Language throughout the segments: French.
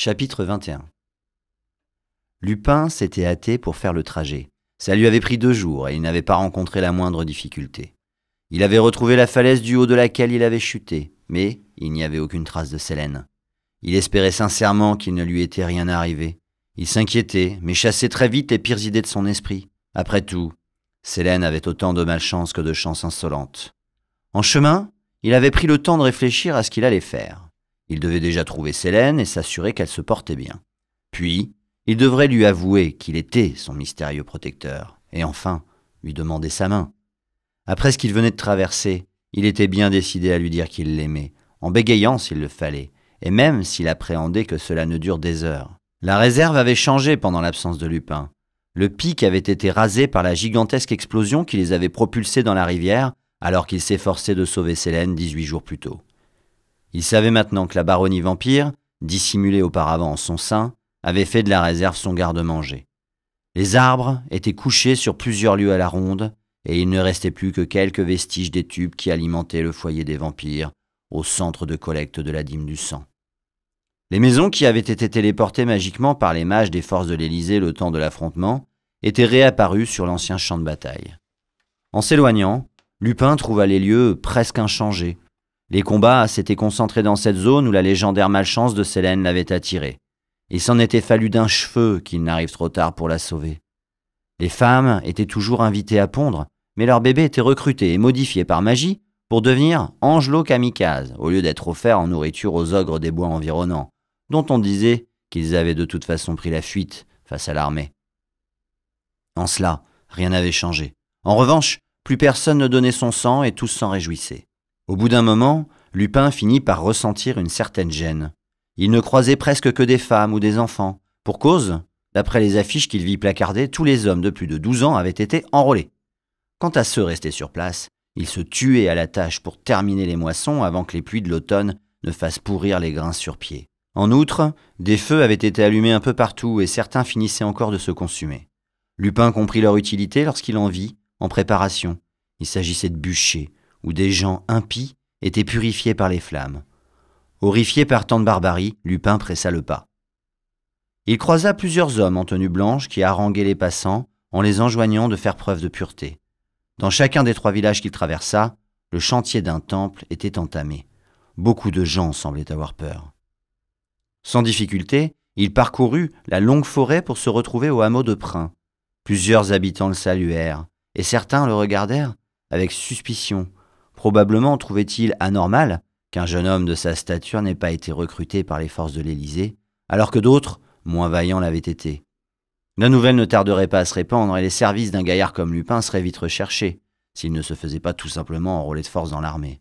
Chapitre 21. Lupin s'était hâté pour faire le trajet. Ça lui avait pris 2 jours et il n'avait pas rencontré la moindre difficulté. Il avait retrouvé la falaise du haut de laquelle il avait chuté, mais il n'y avait aucune trace de Sélène. Il espérait sincèrement qu'il ne lui était rien arrivé. Il s'inquiétait, mais chassait très vite les pires idées de son esprit. Après tout, Sélène avait autant de malchance que de chance insolente. En chemin, il avait pris le temps de réfléchir à ce qu'il allait faire. Il devait déjà trouver Sélène et s'assurer qu'elle se portait bien. Puis, il devrait lui avouer qu'il était son mystérieux protecteur, et enfin, lui demander sa main. Après ce qu'il venait de traverser, il était bien décidé à lui dire qu'il l'aimait, en bégayant s'il le fallait, et même s'il appréhendait que cela ne dure des heures. La réserve avait changé pendant l'absence de Lupin. Le pic avait été rasé par la gigantesque explosion qui les avait propulsés dans la rivière, alors qu'ils s'efforçaient de sauver Sélène 18 jours plus tôt. Il savait maintenant que la baronnie vampire, dissimulée auparavant en son sein, avait fait de la réserve son garde-manger. Les arbres étaient couchés sur plusieurs lieues à la ronde, et il ne restait plus que quelques vestiges des tubes qui alimentaient le foyer des vampires, au centre de collecte de la dîme du sang. Les maisons qui avaient été téléportées magiquement par les mages des forces de l'Élysée le temps de l'affrontement étaient réapparues sur l'ancien champ de bataille. En s'éloignant, Lupin trouva les lieux presque inchangés. Les combats s'étaient concentrés dans cette zone où la légendaire malchance de Sélène l'avait attiré. Il s'en était fallu d'un cheveu qu'il n'arrive trop tard pour la sauver. Les femmes étaient toujours invitées à pondre, mais leurs bébés étaient recrutés et modifiés par magie pour devenir angelots kamikazes, au lieu d'être offerts en nourriture aux ogres des bois environnants, dont on disait qu'ils avaient de toute façon pris la fuite face à l'armée. En cela, rien n'avait changé. En revanche, plus personne ne donnait son sang et tous s'en réjouissaient. Au bout d'un moment, Lupin finit par ressentir une certaine gêne. Il ne croisait presque que des femmes ou des enfants. Pour cause, d'après les affiches qu'il vit placardées, tous les hommes de plus de 12 ans avaient été enrôlés. Quant à ceux restés sur place, ils se tuaient à la tâche pour terminer les moissons avant que les pluies de l'automne ne fassent pourrir les grains sur pied. En outre, des feux avaient été allumés un peu partout et certains finissaient encore de se consumer. Lupin comprit leur utilité lorsqu'il en vit, en préparation. Il s'agissait de bûchers, où des gens impies étaient purifiés par les flammes. Horrifié par tant de barbarie, Lupin pressa le pas. Il croisa plusieurs hommes en tenue blanche qui haranguaient les passants en les enjoignant de faire preuve de pureté. Dans chacun des 3 villages qu'il traversa, le chantier d'un temple était entamé. Beaucoup de gens semblaient avoir peur. Sans difficulté, il parcourut la longue forêt pour se retrouver au hameau de Prin. Plusieurs habitants le saluèrent, et certains le regardèrent avec suspicion. Probablement trouvait-il anormal qu'un jeune homme de sa stature n'ait pas été recruté par les forces de l'Élysée, alors que d'autres, moins vaillants, l'avaient été. La nouvelle ne tarderait pas à se répandre et les services d'un gaillard comme Lupin seraient vite recherchés, s'il ne se faisait pas tout simplement enrôler de force dans l'armée.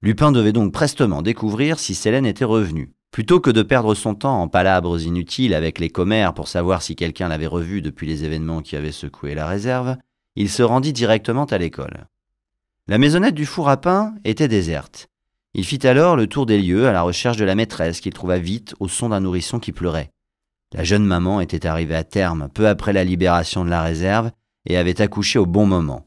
Lupin devait donc prestement découvrir si Sélène était revenue. Plutôt que de perdre son temps en palabres inutiles avec les commères pour savoir si quelqu'un l'avait revue depuis les événements qui avaient secoué la réserve, il se rendit directement à l'école. La maisonnette du four à pain était déserte. Il fit alors le tour des lieux à la recherche de la maîtresse qu'il trouva vite au son d'un nourrisson qui pleurait. La jeune maman était arrivée à terme peu après la libération de la réserve et avait accouché au bon moment.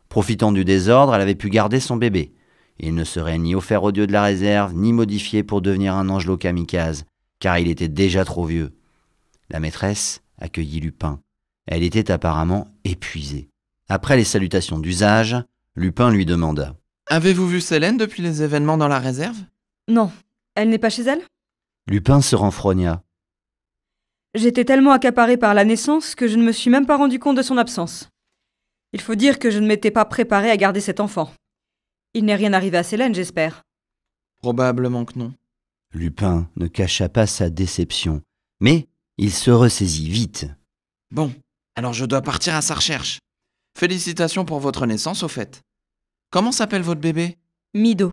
Profitant du désordre, elle avait pu garder son bébé. Il ne serait ni offert aux dieux de la réserve, ni modifié pour devenir un angelot kamikaze, car il était déjà trop vieux. La maîtresse accueillit Lupin. Elle était apparemment épuisée. Après les salutations d'usage, Lupin lui demanda « Avez-vous vu Sélène depuis les événements dans la réserve ?»« Non, elle n'est pas chez elle ?» Lupin se renfrogna. « J'étais tellement accaparé par la naissance que je ne me suis même pas rendu compte de son absence. Il faut dire que je ne m'étais pas préparé à garder cet enfant. Il n'est rien arrivé à Sélène, j'espère. » Probablement que non. Lupin ne cacha pas sa déception, mais il se ressaisit vite. « Bon, alors je dois partir à sa recherche. Félicitations pour votre naissance, au fait. Comment s'appelle votre bébé ?»« Mido. »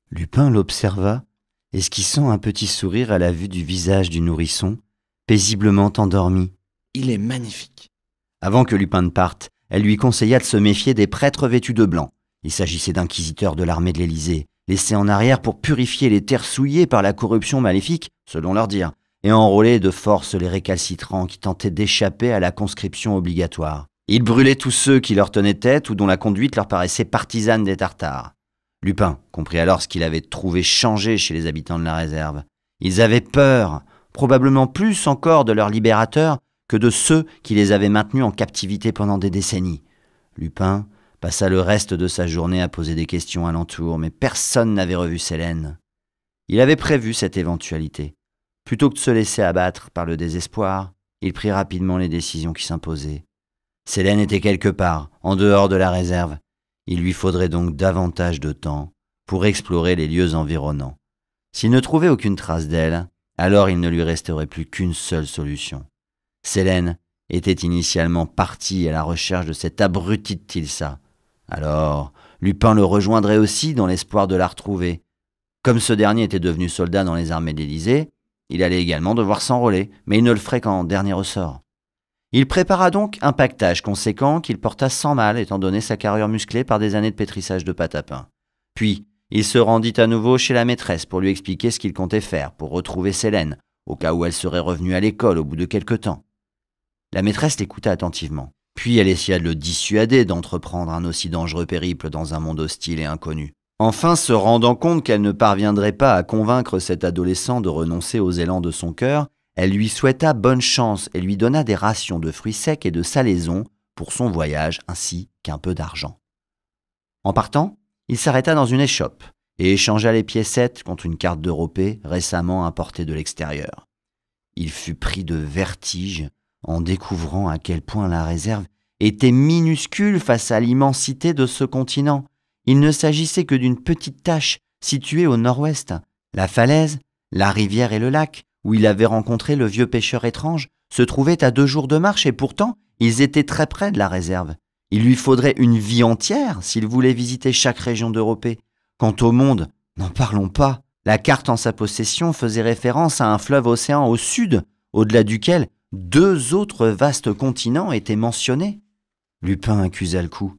Lupin l'observa, esquissant un petit sourire à la vue du visage du nourrisson, paisiblement endormi. « Il est magnifique. » Avant que Lupin ne parte, elle lui conseilla de se méfier des prêtres vêtus de blanc. Il s'agissait d'inquisiteurs de l'armée de l'Élysée, laissés en arrière pour purifier les terres souillées par la corruption maléfique, selon leur dire, et enrôler de force les récalcitrants qui tentaient d'échapper à la conscription obligatoire. Ils brûlaient tous ceux qui leur tenaient tête ou dont la conduite leur paraissait partisane des Tartares. Lupin comprit alors ce qu'il avait trouvé changé chez les habitants de la réserve. Ils avaient peur, probablement plus encore de leur libérateur que de ceux qui les avaient maintenus en captivité pendant des décennies. Lupin passa le reste de sa journée à poser des questions alentour, mais personne n'avait revu Sélène. Il avait prévu cette éventualité. Plutôt que de se laisser abattre par le désespoir, il prit rapidement les décisions qui s'imposaient. Sélène était quelque part, en dehors de la réserve. Il lui faudrait donc davantage de temps pour explorer les lieux environnants. S'il ne trouvait aucune trace d'elle, alors il ne lui resterait plus qu'une seule solution. Sélène était initialement partie à la recherche de cet abruti de Tilsa. Alors, Lupin le rejoindrait aussi dans l'espoir de la retrouver. Comme ce dernier était devenu soldat dans les armées de l'Élysée, il allait également devoir s'enrôler, mais il ne le ferait qu'en dernier ressort. Il prépara donc un pactage conséquent qu'il porta sans mal, étant donné sa carrure musclée par des années de pétrissage de pâte à pain. Puis, il se rendit à nouveau chez la maîtresse pour lui expliquer ce qu'il comptait faire pour retrouver Sélène, au cas où elle serait revenue à l'école au bout de quelque temps. La maîtresse l'écouta attentivement, puis elle essaya de le dissuader d'entreprendre un aussi dangereux périple dans un monde hostile et inconnu. Enfin, se rendant compte qu'elle ne parviendrait pas à convaincre cet adolescent de renoncer aux élans de son cœur, elle lui souhaita bonne chance et lui donna des rations de fruits secs et de salaisons pour son voyage ainsi qu'un peu d'argent. En partant, il s'arrêta dans une échoppe et échangea les piécettes contre une carte d'Europée récemment importée de l'extérieur. Il fut pris de vertige en découvrant à quel point la réserve était minuscule face à l'immensité de ce continent. Il ne s'agissait que d'une petite tache située au nord-ouest. La falaise, la rivière et le lac, où il avait rencontré le vieux pêcheur étrange, se trouvaient à 2 jours de marche et pourtant, ils étaient très près de la réserve. Il lui faudrait une vie entière s'il voulait visiter chaque région d'Europée. Quant au monde, n'en parlons pas. La carte en sa possession faisait référence à un fleuve-océan au sud, au-delà duquel 2 autres vastes continents étaient mentionnés. Lupin accusa le coup.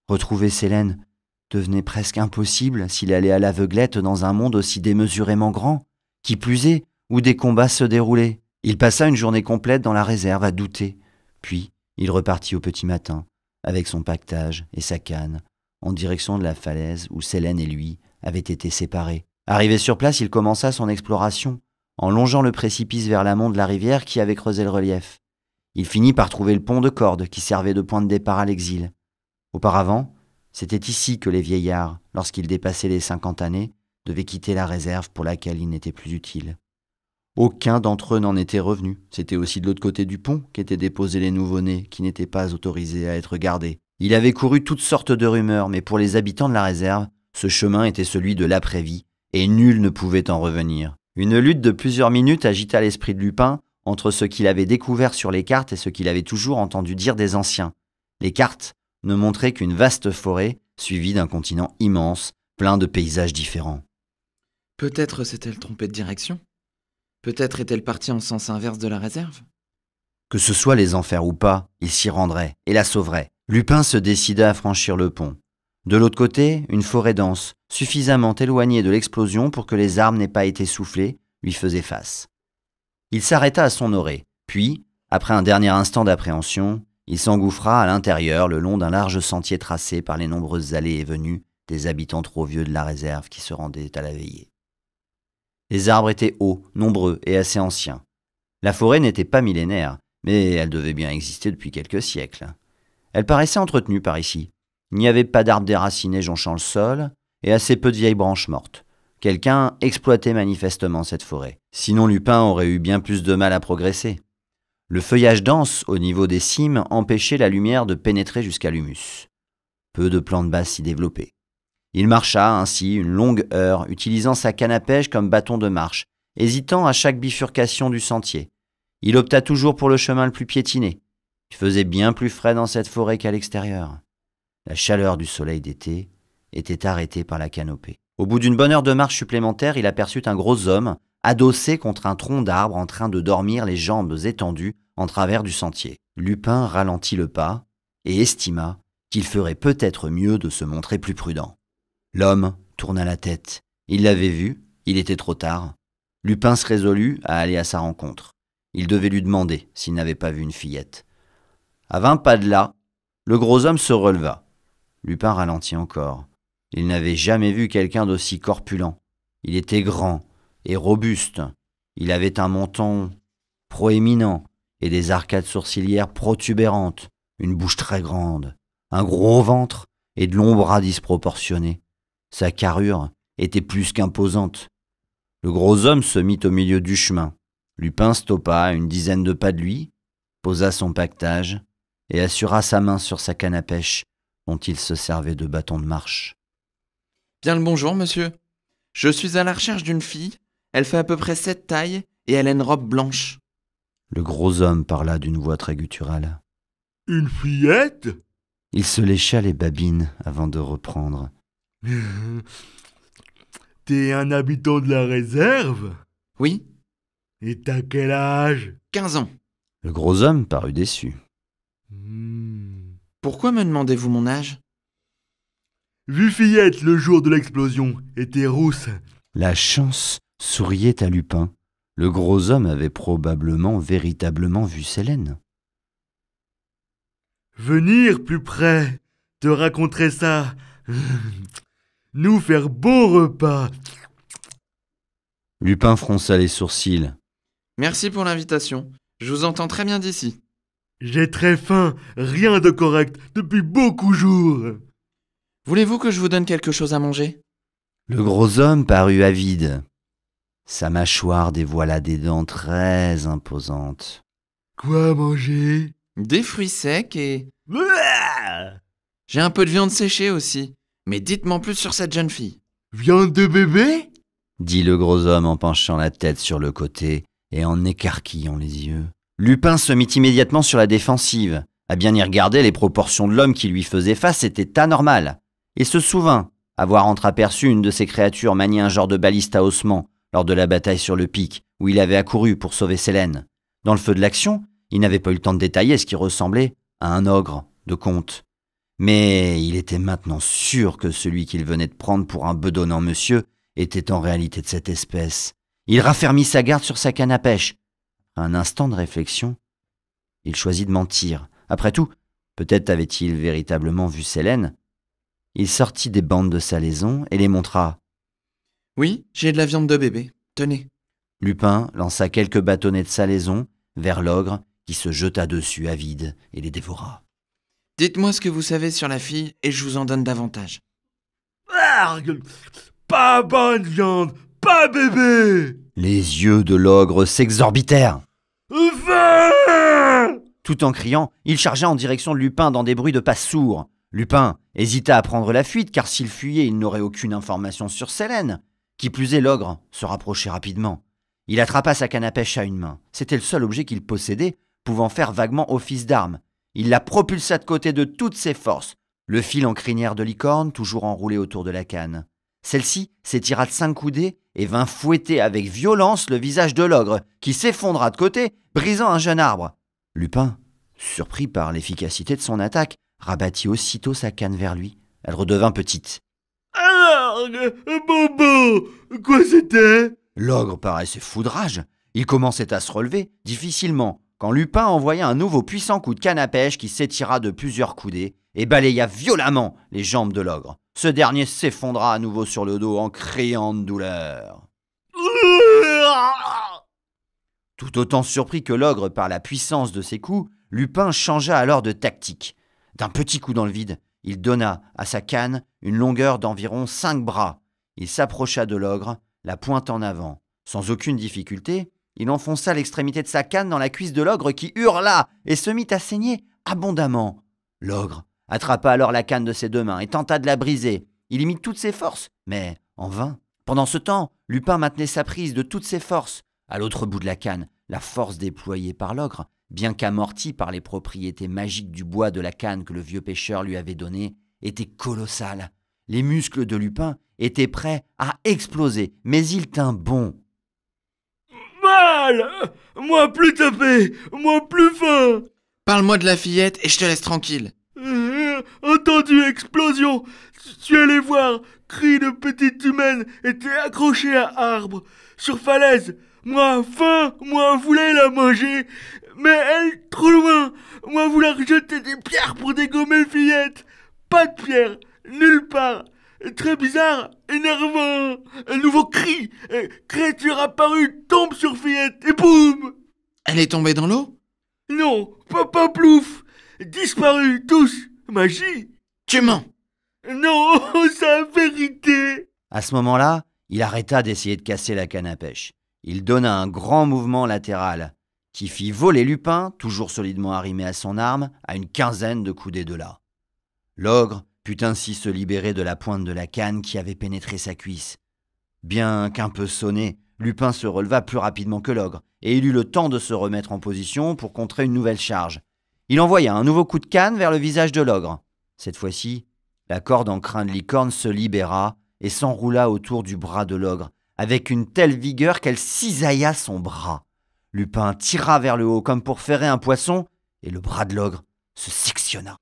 Retrouver Sélène devenait presque impossible s'il allait à l'aveuglette dans un monde aussi démesurément grand. Qui plus est, où des combats se déroulaient. Il passa une journée complète dans la réserve à douter. Puis, il repartit au petit matin, avec son pactage et sa canne, en direction de la falaise où Sélène et lui avaient été séparés. Arrivé sur place, il commença son exploration, en longeant le précipice vers l'amont de la rivière qui avait creusé le relief. Il finit par trouver le pont de corde qui servait de point de départ à l'exil. Auparavant, c'était ici que les vieillards, lorsqu'ils dépassaient les 50 années, devaient quitter la réserve pour laquelle ils n'étaient plus utiles. Aucun d'entre eux n'en était revenu. C'était aussi de l'autre côté du pont qu'étaient déposés les nouveau-nés qui n'étaient pas autorisés à être gardés. Il avait couru toutes sortes de rumeurs, mais pour les habitants de la réserve, ce chemin était celui de l'après-vie, et nul ne pouvait en revenir. Une lutte de plusieurs minutes agita l'esprit de Lupin entre ce qu'il avait découvert sur les cartes et ce qu'il avait toujours entendu dire des anciens. Les cartes ne montraient qu'une vaste forêt, suivie d'un continent immense, plein de paysages différents. Peut-être s'est-elle trompée de direction? Peut-être est-elle partie en sens inverse de la réserve? Que ce soit les enfers ou pas, il s'y rendrait et la sauverait. Lupin se décida à franchir le pont. De l'autre côté, une forêt dense, suffisamment éloignée de l'explosion pour que les armes n'aient pas été soufflées, lui faisait face. Il s'arrêta à son orée, puis, après un dernier instant d'appréhension, il s'engouffra à l'intérieur le long d'un large sentier tracé par les nombreuses allées et venues des habitants trop vieux de la réserve qui se rendaient à la veillée. Les arbres étaient hauts, nombreux et assez anciens. La forêt n'était pas millénaire, mais elle devait bien exister depuis quelques siècles. Elle paraissait entretenue par ici. Il n'y avait pas d'arbres déracinés jonchant le sol, et assez peu de vieilles branches mortes. Quelqu'un exploitait manifestement cette forêt. Sinon Lupin aurait eu bien plus de mal à progresser. Le feuillage dense au niveau des cimes empêchait la lumière de pénétrer jusqu'à l'humus. Peu de plantes basses s'y développaient. Il marcha ainsi une longue heure, utilisant sa canne à pêche comme bâton de marche, hésitant à chaque bifurcation du sentier. Il opta toujours pour le chemin le plus piétiné. Il faisait bien plus frais dans cette forêt qu'à l'extérieur. La chaleur du soleil d'été était arrêtée par la canopée. Au bout d'une bonne heure de marche supplémentaire, il aperçut un gros homme, adossé contre un tronc d'arbre en train de dormir les jambes étendues en travers du sentier. Lupin ralentit le pas et estima qu'il ferait peut-être mieux de se montrer plus prudent. L'homme tourna la tête. Il l'avait vu, il était trop tard. Lupin se résolut à aller à sa rencontre. Il devait lui demander s'il n'avait pas vu une fillette. À 20 pas de là, le gros homme se releva. Lupin ralentit encore. Il n'avait jamais vu quelqu'un d'aussi corpulent. Il était grand et robuste. Il avait un menton proéminent et des arcades sourcilières protubérantes, une bouche très grande, un gros ventre et de longs bras disproportionnés. Sa carrure était plus qu'imposante. Le gros homme se mit au milieu du chemin. Lupin stoppa à une dizaine de pas de lui, posa son pactage et assura sa main sur sa canne à pêche dont il se servait de bâton de marche. Bien le bonjour, monsieur. Je suis à la recherche d'une fille. Elle fait à peu près 7 tailles et elle a une robe blanche. Le gros homme parla d'une voix très gutturale. Une fillette? Il se lécha les babines avant de reprendre. T'es un habitant de la réserve? Oui, Et t'as quel âge? 15 ans. Le gros homme parut déçu. Pourquoi me demandez-vous mon âge? Vu fillette le jour de l'explosion, était rousse. La chance souriait à Lupin. Le gros homme avait probablement véritablement vu Célène. Venir plus près, te raconterai ça. Nous faire beau repas. Lupin fronça les sourcils. Merci pour l'invitation. Je vous entends très bien d'ici. J'ai très faim, rien de correct depuis beaucoup de jours. Voulez-vous que je vous donne quelque chose à manger? Le gros homme parut avide. Sa mâchoire dévoila des dents très imposantes. Quoi manger? Des fruits secs et... Ouah! J'ai un peu de viande séchée aussi. Mais dites-moi plus sur cette jeune fille. Viande de bébé? Dit le gros homme en penchant la tête sur le côté et en écarquillant les yeux. Lupin se mit immédiatement sur la défensive. À bien y regarder, les proportions de l'homme qui lui faisait face étaient anormales. Et se souvint avoir entreaperçu une de ces créatures manier un genre de baliste à ossements lors de la bataille sur le pic, où il avait accouru pour sauver Célène. Dans le feu de l'action, il n'avait pas eu le temps de détailler ce qui ressemblait à un ogre de conte. Mais il était maintenant sûr que celui qu'il venait de prendre pour un bedonnant monsieur était en réalité de cette espèce. Il raffermit sa garde sur sa canne à pêche. Un instant de réflexion, il choisit de mentir. Après tout, peut-être avait-il véritablement vu Célène. Il sortit des bandes de salaison et les montra. Oui, j'ai de la viande de bébé. Tenez. Lupin lança quelques bâtonnets de salaison vers l'ogre qui se jeta dessus avide et les dévora. Dites-moi ce que vous savez sur la fille et je vous en donne davantage. Argue! Pas bonne viande, pas bébé! Les yeux de l'ogre s'exorbitèrent. Faim! Tout en criant, il chargea en direction de Lupin dans des bruits de pas sourds. Lupin hésita à prendre la fuite car s'il fuyait, il n'aurait aucune information sur Célène. Qui plus est, l'ogre se rapprochait rapidement. Il attrapa sa canne à pêche à une main. C'était le seul objet qu'il possédait, pouvant faire vaguement office d'arme. Il la propulsa de côté de toutes ses forces. Le fil en crinière de licorne, toujours enroulé autour de la canne. Celle-ci s'étira de 5 coudées et vint fouetter avec violence le visage de l'ogre, qui s'effondra de côté, brisant un jeune arbre. Lupin, surpris par l'efficacité de son attaque, rabattit aussitôt sa canne vers lui. Elle redevint petite. Argue! Bobo! Quoi c'était? L'ogre paraissait fou de rage. Il commençait à se relever, difficilement, quand Lupin envoya un nouveau puissant coup de canne à pêche qui s'étira de plusieurs coudées et balaya violemment les jambes de l'ogre. Ce dernier s'effondra à nouveau sur le dos en criant de douleur. Tout autant surpris que l'ogre par la puissance de ses coups, Lupin changea alors de tactique. D'un petit coup dans le vide, il donna à sa canne une longueur d'environ 5 bras. Il s'approcha de l'ogre, la pointe en avant. Sans aucune difficulté, il enfonça l'extrémité de sa canne dans la cuisse de l'ogre qui hurla et se mit à saigner abondamment. L'ogre attrapa alors la canne de ses 2 mains et tenta de la briser. Il y mit toutes ses forces, mais en vain. Pendant ce temps, Lupin maintenait sa prise de toutes ses forces. À l'autre bout de la canne, la force déployée par l'ogre, bien qu'amortie par les propriétés magiques du bois de la canne que le vieux pêcheur lui avait donné, était colossale. Les muscles de Lupin étaient prêts à exploser, mais il tint bon. Mal! Moi plus tapé! Moi plus faim! Parle-moi de la fillette et je te laisse tranquille. Entendu explosion! Je suis allé voir, cri de petite humaine était accroché à arbre, sur falaise. Moi faim, moi voulais la manger, mais elle trop loin. Moi vouloir jeter des pierres pour dégommer fillette. Pas de pierre, nulle part. Très bizarre, énervant. Un nouveau cri. Créature apparue, tombe sur fillette et boum. Elle est tombée dans l'eau? Non, papa plouf. Disparu, tous. Magie. Tu mens! Non, c'est la vérité. À ce moment-là, il arrêta d'essayer de casser la canne à pêche. Il donna un grand mouvement latéral qui fit voler Lupin, toujours solidement arrimé à son arme, à une quinzaine de coudées de là. L'ogre put ainsi se libérer de la pointe de la canne qui avait pénétré sa cuisse. Bien qu'un peu sonné, Lupin se releva plus rapidement que l'ogre, et il eut le temps de se remettre en position pour contrer une nouvelle charge. Il envoya un nouveau coup de canne vers le visage de l'ogre. Cette fois-ci, la corde en crin de licorne se libéra et s'enroula autour du bras de l'ogre, avec une telle vigueur qu'elle cisailla son bras. Lupin tira vers le haut comme pour ferrer un poisson, et le bras de l'ogre se sectionna.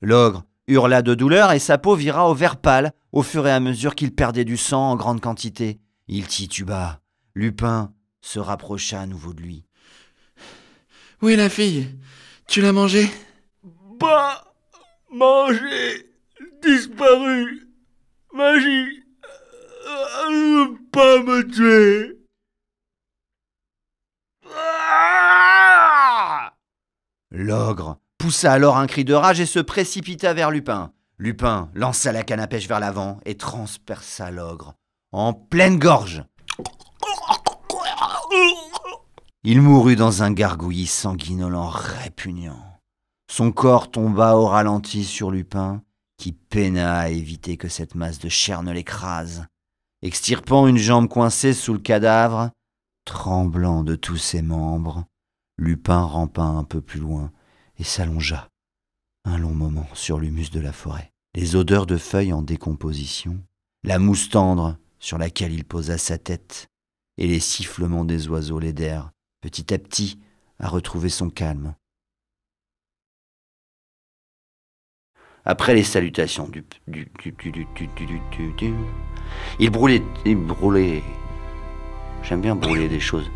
L'ogre hurla de douleur et sa peau vira au vert pâle au fur et à mesure qu'il perdait du sang en grande quantité. Il tituba. Lupin se rapprocha à nouveau de lui. Où est la fille? Tu l'as mangée? Pas mangé, disparu, magie, pas me tuer. L'ogre poussa alors un cri de rage et se précipita vers Lupin. Lupin lança la canne à pêche vers l'avant et transperça l'ogre en pleine gorge. Il mourut dans un gargouillis sanguinolent répugnant. Son corps tomba au ralenti sur Lupin, qui peina à éviter que cette masse de chair ne l'écrase. Extirpant une jambe coincée sous le cadavre, tremblant de tous ses membres, Lupin rampa un peu plus loin et s'allongea un long moment sur l'humus de la forêt. Les odeurs de feuilles en décomposition, la mousse tendre sur laquelle il posa sa tête et les sifflements des oiseaux l'aidèrent petit à petit à retrouver son calme. Après les salutations il brûlait. J'aime bien brûler des choses.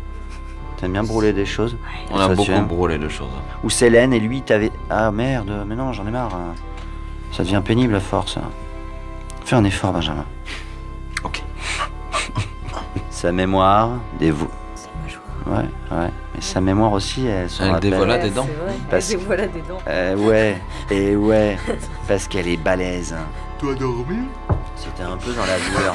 T'aimes bien brûler des choses? On a beaucoup brûlé de choses. Ou Célène et lui t'avais... Ah merde, mais non, j'en ai marre. Ça devient pénible à force. Fais un effort, Benjamin. Ok. Sa mémoire, Ouais. Mais sa mémoire aussi, elle se rappelle. Dévoila des dents. Parce... Elle dévoila des dents. Ouais, parce qu'elle est balèze. Tu as dormi? C'était un peu dans la douleur.